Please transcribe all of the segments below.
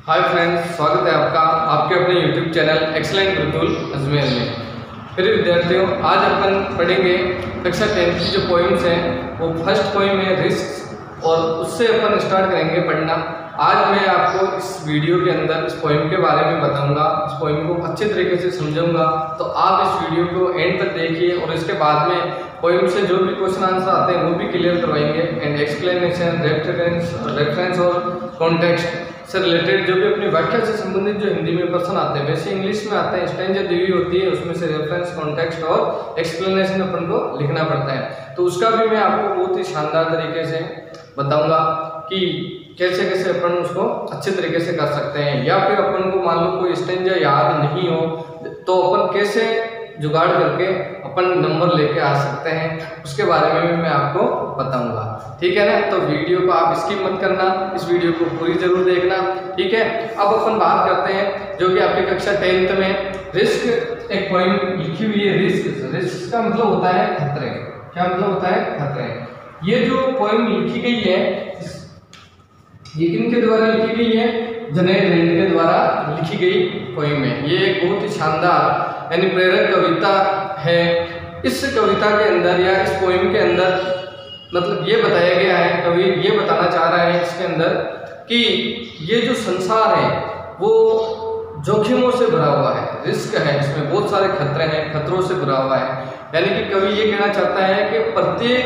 Hi friends, स्वागत है आपका आपके अपने YouTube channel excellent Gurukul Ajmer में। फिर विद्यार्थियों, आज अपन पढ़ेंगे कक्षा 10 की जो पोइम्स हैं वो फर्स्ट पोइम है रिस्क, और उससे अपन स्टार्ट करेंगे पढ़ना। आज मैं आपको इस वीडियो के अंदर इस पोइम के बारे में बताऊंगा, इस पोइम को अच्छे तरीके से समझाऊंगा, तो आप इस वीडियो को एंड तक देखिए और इसके बाद में पोइम से जो भी क्वेश्चन आंसर आते हैं वो भी क्लियर करवाएंगे। एंड एक्सप्लेनेशन, रेफरेंस और कॉन्टेक्स्ट से रिलेटेड जो भी अपनी व्याख्या से संबंधित जो हिंदी में प्रश्न आते हैं, वैसे इंग्लिश में आते हैं, स्टैंजा दी हुई होती है, उसमें से रेफरेंस, कॉन्टेक्स्ट और एक्सप्लेनेशन अपन को लिखना पड़ता है। तो उसका भी मैं आपको बहुत ही शानदार तरीके से बताऊंगा कि कैसे कैसे अपन उसको अच्छे तरीके से कर सकते हैं, या फिर अपन को मान लो कोई स्टैंजा याद नहीं हो तो अपन कैसे जुगाड़ करके अपन नंबर लेके आ सकते हैं, उसके बारे में भी मैं आपको बताऊंगा। ठीक है ना? तो वीडियो को आप स्किप मत करना, इस वीडियो को पूरी जरूर देखना। ठीक है, अब अपन बात करते हैं जो कि आपकी कक्षा 10th में रिस्क एक पोइम लिखी हुई है। रिस्क का मतलब होता है खतरे। क्या मतलब होता है? खतरे। ये जो पोइम लिखी गई है ये किनके द्वारा लिखी गई है? जनेट लैंड के द्वारा लिखी गई पोइम है। ये एक बहुत ही शानदार यानी प्रेरक कविता है। इस कविता के अंदर या इस पोइम के अंदर मतलब ये बताया गया है, कवि ये बताना चाह रहा है इसके अंदर कि ये जो संसार है वो जोखिमों से भरा हुआ है, रिस्क है, इसमें बहुत सारे खतरे हैं, खतरों से भरा हुआ है। यानी कि कवि ये कहना चाहता है कि प्रत्येक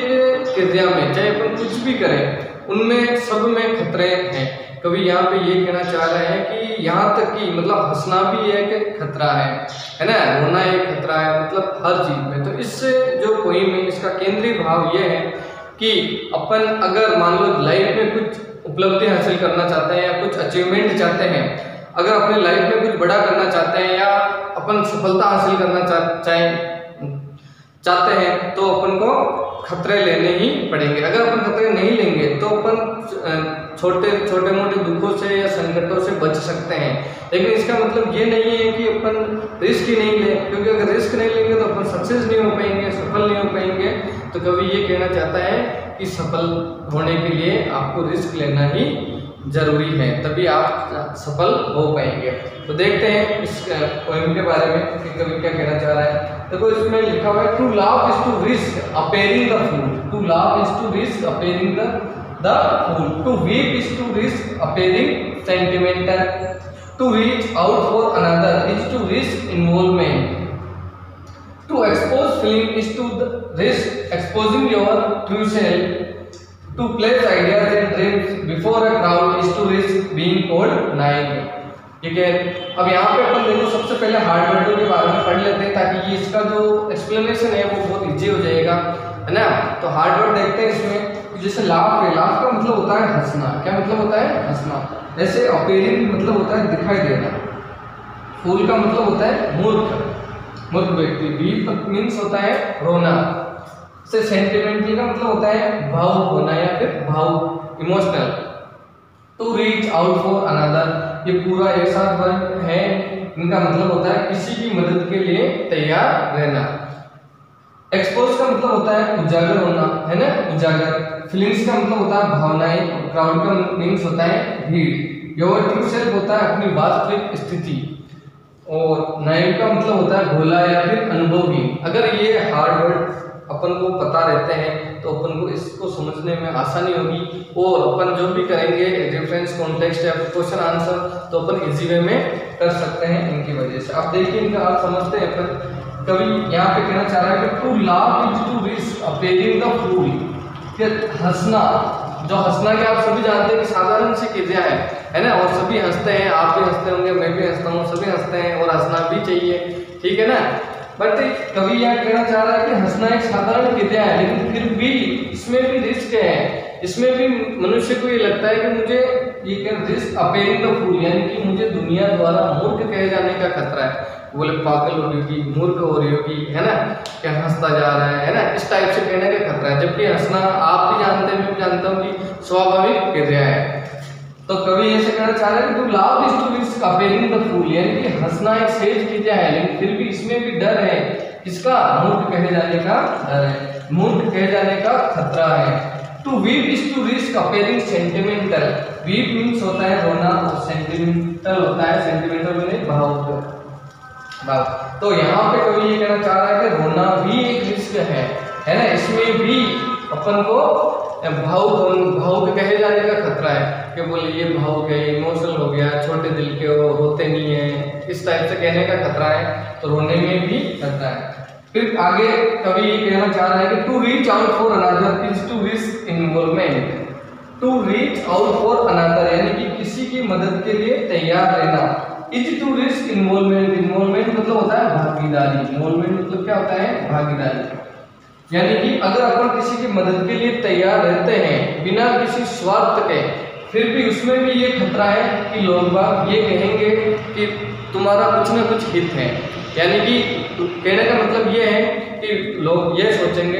क्रिया में चाहे अपन कुछ भी करें उनमें सब में खतरे हैं। कवि यहाँ पे ये कहना चाह रहे हैं कि यहाँ तक कि मतलब हंसना भी एक खतरा है ना, रोना एक खतरा है, मतलब हर चीज में। तो इससे जो पोइम है इसका केंद्रीय भाव ये है कि अपन अगर मान लो लाइफ में कुछ उपलब्धि हासिल करना चाहते हैं या कुछ अचीवमेंट चाहते हैं, अगर अपने लाइफ में कुछ बड़ा करना चाहते हैं या अपन सफलता हासिल करना चाहते हैं तो अपन को खतरे लेने ही पड़ेंगे। अगर अपन खतरे नहीं लेंगे तो अपन छोटे मोटे दुखों से या संकटों से बच सकते हैं। लेकिन इसका मतलब ये नहीं है कि अपन रिस्क ही नहीं लें, क्योंकि अगर रिस्क नहीं लेंगे तो अपन सक्सेस नहीं हो पाएंगे, सफल नहीं हो पाएंगे। तो कवि ये कहना चाहता है कि सफल होने के लिए आपको रिस्क लेना ही जरूरी है, तभी आप सफल हो पाएंगे। तो देखते हैं इस पोएम के बारे में कि कवि क्या कहना चाह रहा है। देखो इसमें लिखा हुआ है, टू लाव is to risk appearing the fool, to लाव is to risk appearing the fool, to weep is to risk appearing sentimental, to reach out for another is to risk involvement, to expose feeling is to risk exposing your true self, to place ideas and dreams before a crowd is to risk being called naive। ठीक है, अब यहाँ पे अपन देखो सबसे पहले hard वर्डों के बारे में पढ़ लेते हैं ताकि ये इसका जो एक्सप्लेनेशन है वो बहुत इजी हो जाएगा, है ना। तो हार्ड वर्ड देखते हैं इसमें। जैसे लाफ है, लाफ का मतलब होता है हंसना। क्या मतलब होता है? हंसना। जैसे अपेयरिंग मतलब होता है दिखाई देना। फूल का मतलब होता है मूर्ख व्यक्ति। वीप मीन्स होता है रोना। से सेंटिमेंटल का मतलब होता है भावुक होना या फिर भावुक, emotional. To reach out for another, ये पूरा एक साथ वर्ड है, इनका मतलब होता है किसी की मदद के लिए तैयार रहना। एक्सपोज का मतलब होता है उजागर होना, है ना, उजागर। फीलिंग्स का मतलब होता है भावनाएं। क्राउड का मीन्स होता है भीड़। योर ट्रू सेल्फ होता है अपनी वास्तविक स्थिति। और नाइव का मतलब होता है भोला या फिर अनुभवी। अगर ये हार्ड वर्ड अपन को पता रहते हैं तो अपन को इसको समझने में आसानी होगी, और अपन जो भी करेंगे रेफरेंस, कॉन्टेक्स्ट या क्वेश्चन आंसर तो अपन इजी वे में कर सकते हैं इनकी वजह से। अब देखिए इनका अर्थ समझते हैं अपन। कवि यहाँ पे कहना चाह रहा है कि to laugh is to risk appearing the fool, कि हंसना, जो हंसना के आप सभी जानते हैं कि साधारण सी क्रिया है ना, और सभी हंसते हैं, आप भी हंसते होंगे, मैं भी हंसता हूँ, सभी हंसते हैं और हंसना भी चाहिए। ठीक है ना। बट कवि यहाँ कहना चाह रहा है कि हंसना एक साधारण क्रिया है, लेकिन फिर भी इसमें भी रिस्क है। इसमें भी मनुष्य को ये लगता है कि मुझे ये क्या रिस्क अपेयरिंग द फूल, यानी कि मुझे दुनिया द्वारा मूर्ख कहे जाने का खतरा है। बोले पागल हो रही होगी, मूर्ख हो रही होगी, है ना, क्या हंसता जा रहा है ना, इस टाइप से कहने का खतरा है। जबकि हंसना आप भी जानते हैं, मैं भी जानता हूँ कि स्वाभाविक क्रिया है। तो कवि ऐसे कहना चाह रहा है कि टू लाव is to risk appearing the fool, यानी कि हंसना एक सहज क्रिया है, लेकिन फिर भी इसमें भी डर है। किसका? मूर्ख कहे जाने का डर है, मूर्ख कहे जाने का खतरा है। To weep is to risk appearing sentimental. Weep means होता है रोना और सेंटिमेंटल होता है, सेंटिमेंटल मीन्स भावुक। तो यहाँ पे कवि ये कहना चाह रहा है कि रोना भी एक रिस्क है ना, इसमें भी अपन को भावुक कहे जाने का खतरा है कि बोले ये भावुक है, इमोशनल हो गया, छोटे दिल के वो रोते नहीं है, इस टाइप से कहने का खतरा है। तो रोने में भी खतरा है। फिर आगे कवि ये कहना चाह रहा है कि to reach out for another is to risk involvement. To reach out for another यानी कि किसी की मदद के लिए तैयार रहना, is to risk involvement. Involvement मतलब होता है भागीदारी, इन्वॉल्वमेंट मतलब क्या होता है भागीदारी, यानी कि अगर अपन किसी की मदद के लिए तैयार रहते हैं बिना किसी स्वार्थ के, फिर भी उसमें भी ये खतरा है कि लोग बाग ये कहेंगे कि तुम्हारा कुछ ना कुछ हित है। यानी कि कहने का मतलब ये है कि लोग ये सोचेंगे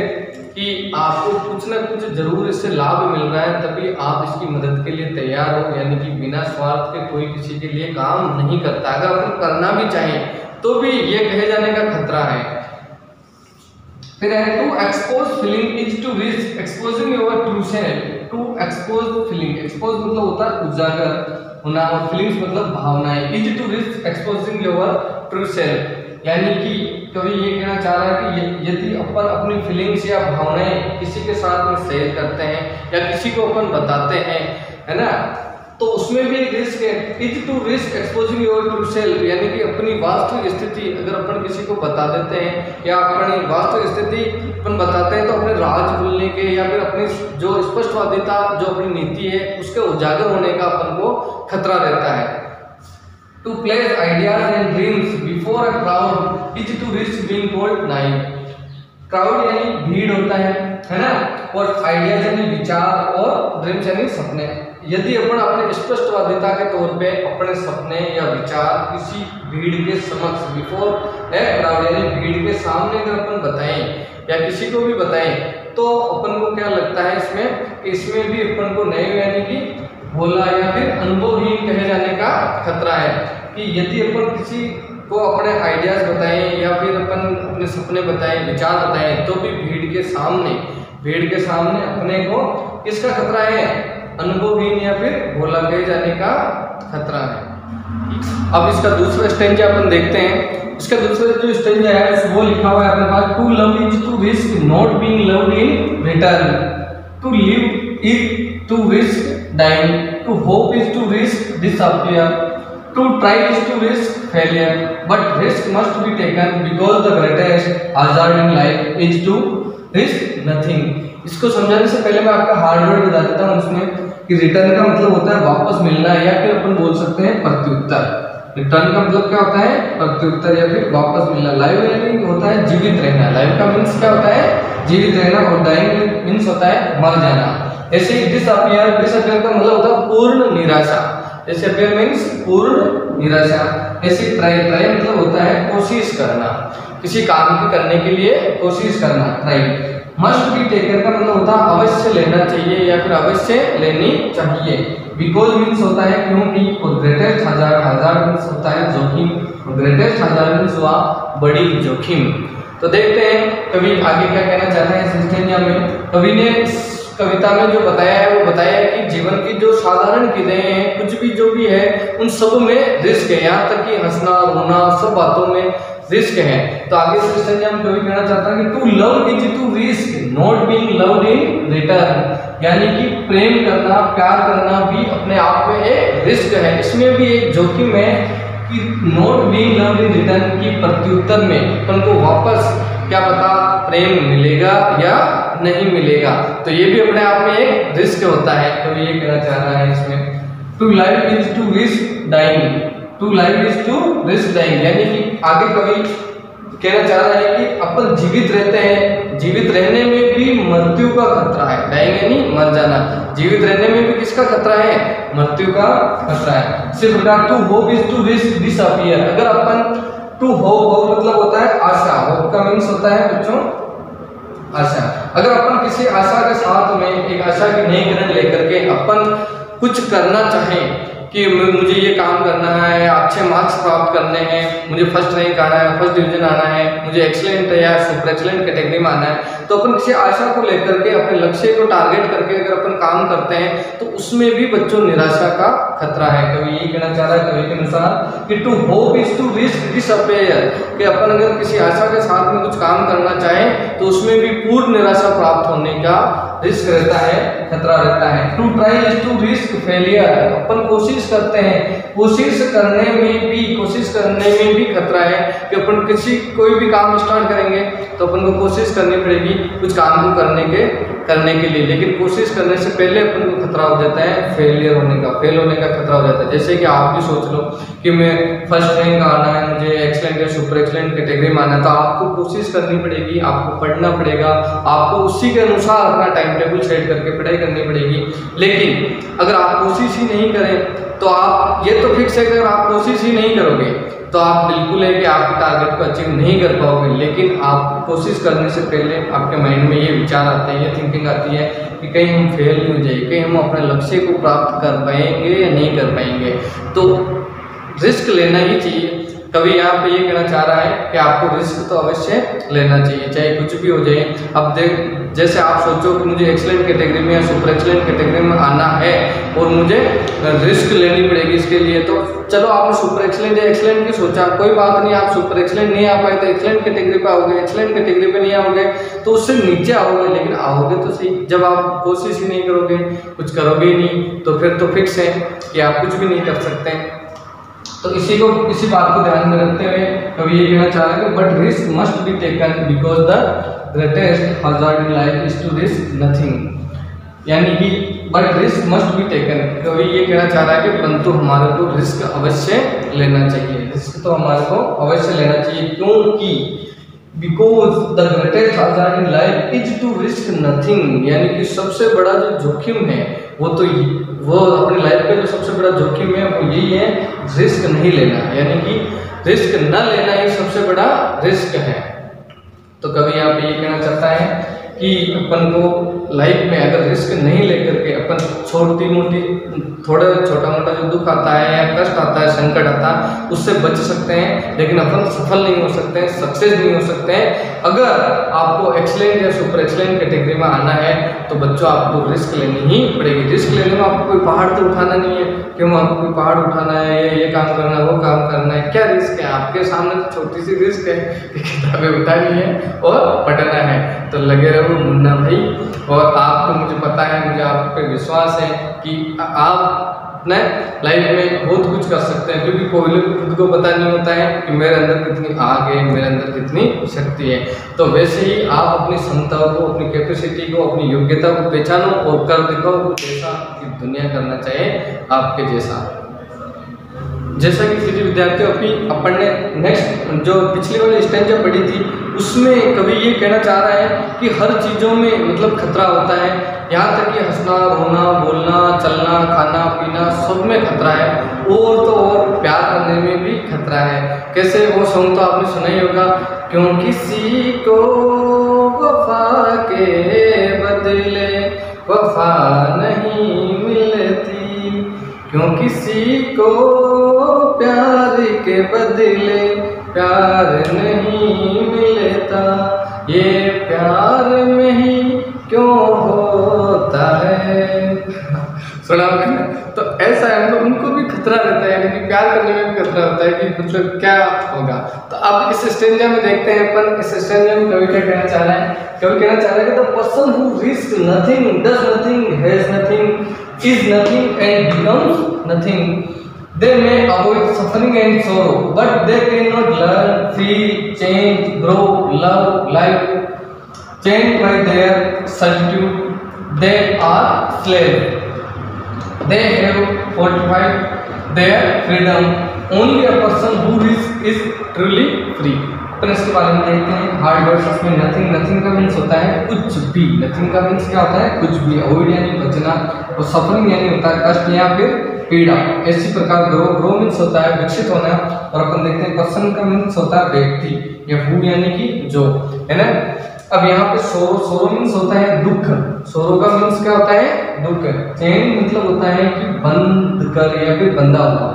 कि आपको कुछ ना कुछ जरूर इससे लाभ मिल रहा है, तभी आप इसकी मदद के लिए तैयार हो। यानी कि बिना स्वार्थ के कोई किसी के लिए काम नहीं करता। अगर अपन करना भी चाहें तो भी ये कहे जाने का खतरा है। फिर है to expose feeling is to risk exposing your true self. To expose feeling, expose मतलब होता है उजागर होना और फीलिंग्स मतलब भावनाएं। Is to risk exposing your true self, यानी कि कभी ये कहना चाह रहा है कि यदि अपन अपनी फीलिंग्स या भावनाएं किसी के साथ में शेयर करते हैं या किसी को अपन बताते हैं, है ना, तो उसमें भी एक रिस्क है। Is to risk exposing your true self, यानी कि अपनी वास्तविक स्थिति अगर अपन किसी को बता देते हैं या अपनी वास्तविक स्थिति अपन बताते हैं तो अपने राज भूलने के या फिर अपनी जो स्पष्टवादिता जो अपनी नीति है उसके उजागर होने का अपन को खतरा रहता है। To place ideas and dreams before a crowd is to risk being called naive. Crowd यानी भीड़ होता है ना, और आइडियाज यानी विचार और ड्रीम्स यानी सपने। यदि अपन अपने स्पष्टवादिता के तौर पे अपने सपने या विचार किसी भीड़ के समक्ष बिफोर ए क्राउड यानी भीड़ के सामने अगर अपन बताएं या किसी को भी बताएं तो अपन को क्या लगता है इसमें भी अपन को नए यानी कि भोला या फिर अनुभवहीन कहे जाने का खतरा है। कि यदि अपन किसी को अपने आइडियाज बताएं या फिर अपन अपने सपने बताएं, विचार बताएं, तो भी भीड़ के सामने अपने को किसका खतरा है, अनुभवहीन या फिर भोला कहे जाने का खतरा है। अब इसका दूसरा स्टेंजा अपन देखते हैं। इसका दूसरा जो स्टेंजा है वो लिखा हुआ है अपने पास, to love is to risk not being loved in return, to live is to risk dying, to hope is to risk disappear, to try is to risk failure, but risk must be taken because the greatest hazard in life is to risk nothing। इसको समझाने से पहले मैं आपका hard word बता देता हूँ उसमें कि रिटर्न का मतलब होता है वापस मिलना या फिर अपन बोल सकते हैं प्रत्युत्तर। रिटर्न का मतलब क्या होता है, प्रत्युत्तर या फिर वापस मिलना। लाइव यानी होता है जीवित रहना, लाइव का मीन्स क्या होता है जीवित रहना, और डाइंग मीन्स होता है मर जाना। ऐसे ही डिसअपियर का मतलब होता है पूर्ण निराशा, डिसअपियर मीन्स पूर्ण निराशा। ऐसे ट्राई मतलब होता है कोशिश करना, किसी काम को करने के लिए कोशिश करना, ट्राई। मस्ट बी टेकन का मतलब होता है अवश्य लेना चाहिए या फिर अवश्य लेनी चाहिए। बिकॉज मीन्स होता है क्योंकि, और ग्रेटेस्ट हजार मीन्स होता है जोखिम, ग्रेटेस्ट हजार मीन्स हुआ बड़ी जोखिम। तो देखते हैं कवि आगे क्या कहना चाहता है इस स्टेंजा में। कवि ने कविता में जो बताया है वो बताया है कि जीवन की जो साधारण क्रियाएं हैं, कुछ भी जो भी है, उन सब में रिस्क है, यहाँ तक कि हंसना रोना सब बातों में रिस्क है। तो आगे से स्टेंजा में कवि कहना चाहता है कि to love is to risk not being loved in return, यानी कि प्रेम करना प्यार करना भी अपने आप में एक रिस्क है। इसमें भी एक जोखिम है कि not being loved in return की प्रत्युत्तर में अपन को वापस क्या पता प्रेम मिलेगा या नहीं मिलेगा, तो ये भी अपने आप में एक रिस्क होता है। तो ये कहना चाह रहा है इसमें to live is to risk dying, to live is to risk dying, यानी कि आगे कवि कहना चाह रहा है कि अपन जीवित रहते हैं, जीवित रहने में भी मृत्यु का खतरा है। डाइंग यानी मर जाना, जीवित रहने में भी किसका खतरा है, मृत्यु का खतरा है। सिर्फ प्रकार to hope is to risk disappear, अगर अपन टू होप मतलब होता है आशा, होप का मीन्स होता है बच्चों आशा। अगर अपन किसी आशा के साथ में एक आशा की नई किरण लेकर के अपन कुछ करना चाहें कि मुझे ये काम करना है, अच्छे मार्क्स प्राप्त करने हैं, मुझे फर्स्ट रैंक आना है, फर्स्ट डिवीजन आना है, मुझे एक्सीलेंट या सुपर एक्सीलेंट कैटेगरी में आना है, तो अपन किसी आशा को लेकर के अपने लक्ष्य को टारगेट करके अगर अपन काम करते हैं तो उसमें भी बच्चों निराशा का खतरा है। कवि यही कहना चाह रहा है कवि के अनुसार कि to hope is to risk disappear, कि अपन अगर किसी आशा के साथ में कुछ काम करना चाहें तो उसमें भी पूर्ण निराशा प्राप्त होने का रिस्क रहता है, खतरा रहता है। To try is to risk failure, अपन कोशिश करते हैं, कोशिश करने में भी खतरा है कि अपन कोई भी काम स्टार्ट करेंगे तो अपन को कोशिश करनी पड़ेगी कुछ काम को करने के लिए, लेकिन कोशिश करने से पहले अपन को खतरा हो जाता है फेल होने का खतरा हो जाता है। जैसे कि आप भी सोच लो कि मैं फर्स्ट रैंक आना है, मुझे एक्सीलेंट या सुपर एक्सीलेंट कैटेगरी में आना है, तो आपको कोशिश करनी पड़ेगी, आपको पढ़ना पड़ेगा, आपको उसी के अनुसार अपना टाइम टेबल सेट करके पढ़ाई करनी पड़ेगी। लेकिन अगर आप कोशिश ही नहीं करें तो आप ये तो फिक्स है कि अगर आप कोशिश ही नहीं करोगे तो आप बिल्कुल है कि आप टारगेट को अचीव नहीं कर पाओगे। लेकिन आप कोशिश करने से पहले आपके माइंड में ये विचार आते हैं, ये थिंकिंग आती है कि कहीं हम फेल नहीं हो जाए, कहीं हम अपने लक्ष्य को प्राप्त कर पाएंगे या नहीं कर पाएंगे, तो रिस्क लेना ही चाहिए। कवि यहाँ पे ये कहना चाह रहा है कि आपको रिस्क तो अवश्य लेना चाहिए, चाहे कुछ भी हो जाए। अब जैसे आप सोचो कि मुझे एक्सीलेंट कैटेगरी में या सुपर एक्सीलेंट कैटेगरी में आना है और मुझे रिस्क लेनी पड़ेगी इसके लिए, तो चलो आपने सुपर एक्सीलेंट या एक्सीलेंट की सोचा, कोई बात नहीं, आप सुपर एक्सीलेंट नहीं आ पाए तो एक्सीलेंट कैटेगरी पे आओगे, एक्सीलेंट कैटेगरी पे नहीं आओगे तो उससे नीचे आओगे, लेकिन आओगे तो सही। जब आप कोशिश ही नहीं करोगे, कुछ करोगे ही नहीं, तो फिर तो फिक्स है कि आप कुछ भी नहीं कर सकते। तो इसी बात को ध्यान में रखते हुए कवि ये कहना चाह रहा है कि but risk must be taken because the greatest hazard in life is to risk nothing, यानी कि but risk must be taken, कवि ये कहना चाह रहा है कि परंतु हमारे को रिस्क अवश्य लेना चाहिए, रिस्क तो हमारे को अवश्य लेना चाहिए। क्योंकि because the greatest hazard in life is to risk nothing, यानी कि सबसे बड़ा जो जोखिम है वो अपनी लाइफ का जो सबसे बड़ा जोखिम है वो यही है, रिस्क नहीं लेना, यानी कि रिस्क न लेना ही सबसे बड़ा रिस्क है। तो कभी यहाँ पे ये कहना चाहता है कि अपन को लाइफ में अगर रिस्क नहीं लेकर के अपन छोटा मोटा जो दुख आता है या कष्ट आता है, संकट आता है, उससे बच सकते हैं, लेकिन अपन सफल नहीं हो सकते हैं, सक्सेस नहीं हो सकते हैं। अगर आपको एक्सीलेंट या सुपर एक्सीलेंट कैटेगरी में आना है तो बच्चों आपको रिस्क लेनी ही पड़ेगी। रिस्क लेने में आपको कोई पहाड़ तो उठाना नहीं है, क्यों आपको कोई पहाड़ उठाना है, ये काम करना है, वो काम करना है, क्या रिस्क है आपके सामने? तो छोटी सी रिस्क है कि किताबें उठानी है और पढ़ना है। तो लगे रहो मुन्ना भाई, और आपको मुझे पता है, मुझे आप पे विश्वास है कि आप अपने लाइफ में बहुत कुछ कर सकते हैं, क्योंकि कोई लोग खुद को पता नहीं होता है कि मेरे अंदर कितनी आग है, मेरे अंदर कितनी शक्ति है। तो वैसे ही आप अपनी क्षमताओं को, अपनी कैपेसिटी को, अपनी योग्यता को पहचानो और कर दिखाओ कुछ ऐसा कि दुनिया करना चाहे आपके जैसा। जैसा कि किसी विद्यार्थियों अपन ने नेक्स्ट जो पिछली वाली स्टेंजा पढ़ी थी उसमें कवि ये कहना चाह रहा है कि हर चीज़ों में मतलब खतरा होता है, यहाँ तक कि हंसना, रोना, बोलना, चलना, खाना पीना सब में खतरा है, और तो और प्यार करने में भी खतरा है। कैसे? वो सॉन्ग तो आपने सुना ही होगा, क्यों किसी को वफा के बदले वफा नहीं मिलती, क्यों किसी को प्यार के बदले प्यार नहीं मिलता, ये प्यार में ही क्यों होता है। सुना आपने? तो ऐसा है, मतलब उनको भी खतरा रहता है, यानी कि प्यार करने में भी खतरा होता है कि मतलब क्या होगा। तो अब इस स्टेंजा में देखते हैं अपन, इस स्टेंजा में कवि क्या कहना चाह रहा है? कवि कहना चाह रहा है कि the person who risk nothing, does nothing, has nothing, is nothing and becomes nothing. They may avoid suffering and sorrow, but they cannot learn, feel, change, grow, love, life. Chained by their solitude, they are slaves. They have fortified their freedom. Only a person who is truly free. अपन इसके बारे में देखते हैं। Hard words इसमें nothing, nothing का means होता है कुछ भी, नथिंग का मीन्स क्या होता है? कुछ भी। अवॉइड यानी बचना, और सफरिंग यानी होता है कष्ट या फिर पीड़ा। इसी प्रकार ग्रो, ग्रो मीन्स होता है विकसित होना, और अपन देखते हैं पर्सन का मीन्स होता है व्यक्ति, या हु यानी कि जो, है ना। अब यहाँ पे सोरो मीन्स होता है दुख, सोरो का मीन्स क्या होता है दुख, चेन मतलब होता है कि बंद कर या फिर बंधा हुआ,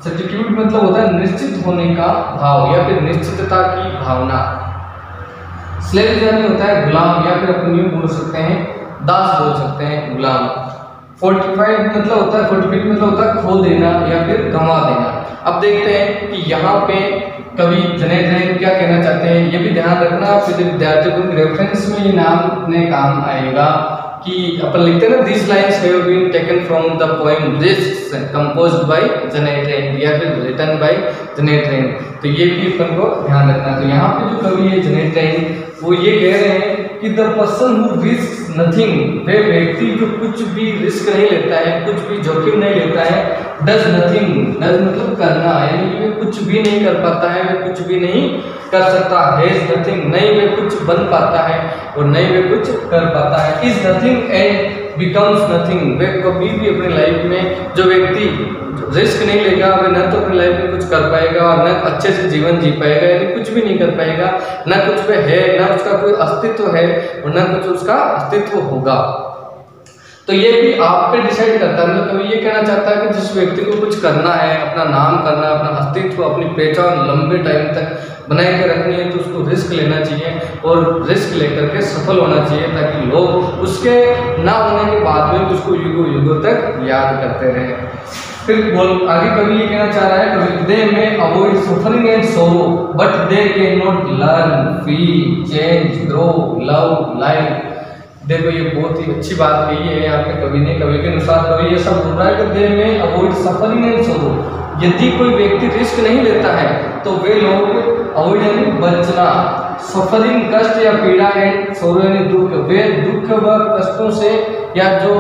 सब्स्टिट्यूट मतलब होता है निश्चित होने का भाव या फिर निश्चितता की भावना, स्लेव यानी होता है गुलाम या फिर अपन यूं बोल सकते हैं दास बोल सकते हैं गुलाम। 45 मतलब होता है 45 मतलब होता है खो देना या फिर गंवा देना। अब देखते हैं कि यहाँ पे कवि जनेट रेन क्या कहना चाहते हैं, ये भी ध्यान रखना फिर विद्यार्थियों को रेफरेंस में ये नाम अपने काम आएगा कि अपन लिखते हैं ना this lines have been taken from the poem risks composed by Janet Rand या फिर रिटन बाय जनेट रेन, तो ये भी अपन को ध्यान रखना। तो यहाँ पे जो कवि है जनेट रेन वो ये कह रहे हैं कि the person who risk nothing, वे व्यक्ति जो कुछ भी रिस्क नहीं लेता है, कुछ भी जोखिम नहीं लेता है, डज नथिंग, डज मतलब करना, यानी कि वे कुछ भी नहीं कर पाता है, वे कुछ भी नहीं कर सकता, हैज नथिंग नहीं वे कुछ बन पाता है और नहीं वे कुछ कर पाता है, is nothing and becomes nothing, वे कभी भी अपनी लाइफ में जो व्यक्ति रिस्क नहीं लेगा वे न तो अपनी लाइफ में कुछ कर पाएगा और न अच्छे से जीवन जी पाएगा, यानी कुछ भी नहीं कर पाएगा, न कुछ पे है, न उसका कोई अस्तित्व है और न कुछ उसका अस्तित्व होगा। तो ये भी आप पे डिसाइड करता है, मतलब कभी ये कहना चाहता है कि जिस व्यक्ति को कुछ करना है, अपना नाम करना, अपना अस्तित्व, अपनी पहचान लंबे टाइम तक बनाए के रखनी है तो उसको रिस्क लेना चाहिए और रिस्क लेकर के सफल होना चाहिए ताकि लोग उसके ना होने के बाद में उसको युगों युगों तक याद करते रहें। फिर बोल आगे कवि ये कहना चाह रहा है कवि दे में अवॉइड सफरिंग एंड सोरो but they can not learn feel change grow love life. देखो ये बहुत ही अच्छी बात कही है यहाँ पे कवि ने, कवि के अनुसार कवि ऐसा बोल रहा है कि दे में अवॉइड सफरिंग एंड सोरो, यदि कोई व्यक्ति रिस्क नहीं लेता है तो वे लोग अवॉइड यानी बचना, सफरिंग कष्ट या पीड़ा एंड सोरो यानी दुख, वे दुख व कष्टों से या जो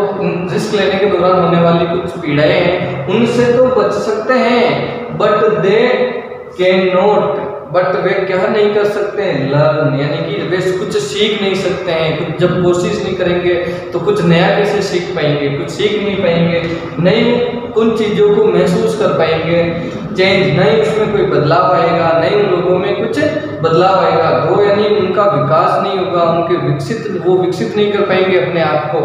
रिस्क लेने के दौरान होने वाली कुछ पीड़ाएं हैं उनसे तो बच सकते हैं, but they can not, but वे क्या नहीं कर सकते हैं लर्न, यानी कि वे कुछ सीख नहीं सकते हैं, कुछ जब कोशिश नहीं करेंगे तो कुछ नया कैसे सीख पाएंगे, कुछ सीख नहीं पाएंगे, नहीं उन चीज़ों को महसूस कर पाएंगे, चेंज नहीं उसमें कोई बदलाव आएगा, नहीं उन लोगों में कुछ बदलाव आएगा, ग्रो यानी उनका विकास नहीं होगा, उनके वो विकसित नहीं कर पाएंगे अपने आप को,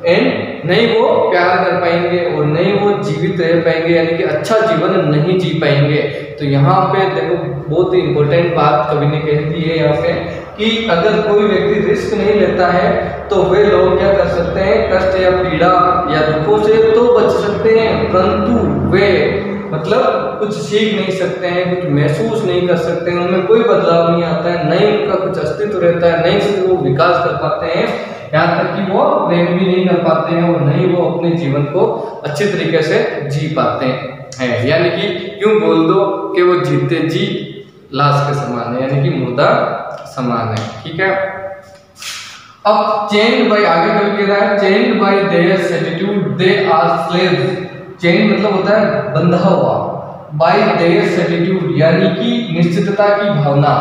एंड नहीं वो प्यार कर पाएंगे और नहीं वो जीवित रह पाएंगे, यानी कि अच्छा जीवन नहीं जी पाएंगे। तो यहाँ पे देखो बहुत ही इंपॉर्टेंट बात कवि ने कह दी है यहाँ पे कि अगर कोई व्यक्ति रिस्क नहीं लेता है तो वे लोग क्या कर सकते हैं, कष्ट या पीड़ा या दुखों से तो बच सकते हैं, परंतु वे मतलब कुछ सीख नहीं सकते हैं, कुछ महसूस नहीं कर सकते हैं, उनमें कोई बदलाव नहीं आता है, नहीं उनका कुछ अस्तित्व रहता है, नहीं से वो विकास कर पाते हैं, यहाँ तक कि वो प्रेम भी नहीं कर पाते हैं और नहीं वो अपने जीवन को अच्छे तरीके से जी पाते हैं, यानी कि यूं बोल दो कि वो जीते जी लाश के समान है, यानी कि मुर्दा समान है। ठीक है, अब चेन्ड बाय आगे कभी कह रहा है chained by their attitude they are slaves, chain मतलब होता है बंधा हुआ, बाय देयर एटीट्यूड यानी कि निश्चितता की भावना,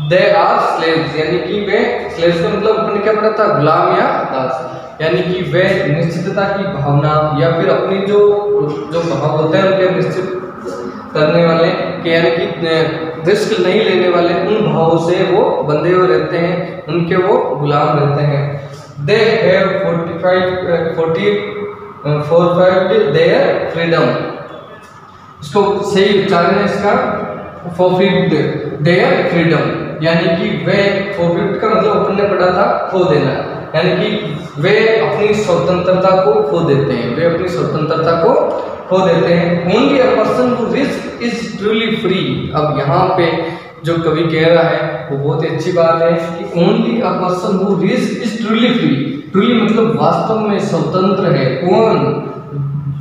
दे आर स्लेव्स यानी कि वे, स्लेव्स का मतलब अपने क्या पढ़ा था गुलाम या दास, यानी कि वे निश्चितता की भावना या फिर अपनी जो भाव होते हैं उनके निश्चित करने वाले के यानी कि रिस्क नहीं लेने वाले उन भावों से वो बंधे हुए रहते हैं, उनके वो गुलाम रहते हैं। दे हैव 45 देयर फ्रीडम, इसको सही उच्चारण है इसका, फॉरफिट देयर फ्रीडम, यानी कि वे फॉरफिट का मतलब अपन ने पढ़ा था खो देना, यानी कि वे अपनी स्वतंत्रता को खो देते हैं, वे अपनी स्वतंत्रता को खो देते हैं। Only a person who risk is truly free. अब यहाँ पे जो कवि कह रहा है वो बहुत ही अच्छी बात है कि only a person who risk is truly free, truly मतलब वास्तव में स्वतंत्र है, कौन,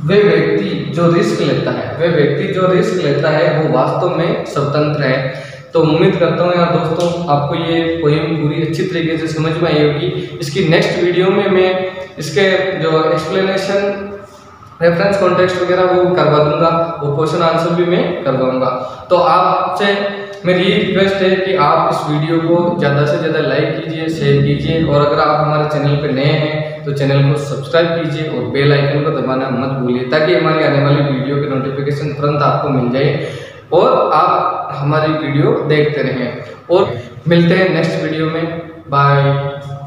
वे व्यक्ति जो रिस्क लेता है, वे व्यक्ति जो रिस्क लेता है वो वास्तव में स्वतंत्र है। तो उम्मीद करता हूँ यार दोस्तों आपको ये पोएम पूरी अच्छी तरीके से समझ में आई होगी। इसकी नेक्स्ट वीडियो में मैं इसके जो एक्सप्लेनेशन रेफरेंस कॉन्टेक्स्ट वगैरह वो करवा दूंगा, वो क्वेश्चन आंसर भी मैं करवाऊंगा। तो आपसे मेरी ये रिक्वेस्ट है कि आप इस वीडियो को ज़्यादा से ज़्यादा लाइक कीजिए, शेयर कीजिए और अगर आप हमारे चैनल पर नए हैं तो चैनल को सब्सक्राइब कीजिए और बेल आइकन को दबाना मत भूलिए ताकि हमारी आने वाली वीडियो की नोटिफिकेशन तुरंत आपको मिल जाए और आप हमारी वीडियो देखते रहें। और मिलते हैं नेक्स्ट वीडियो में। बाय।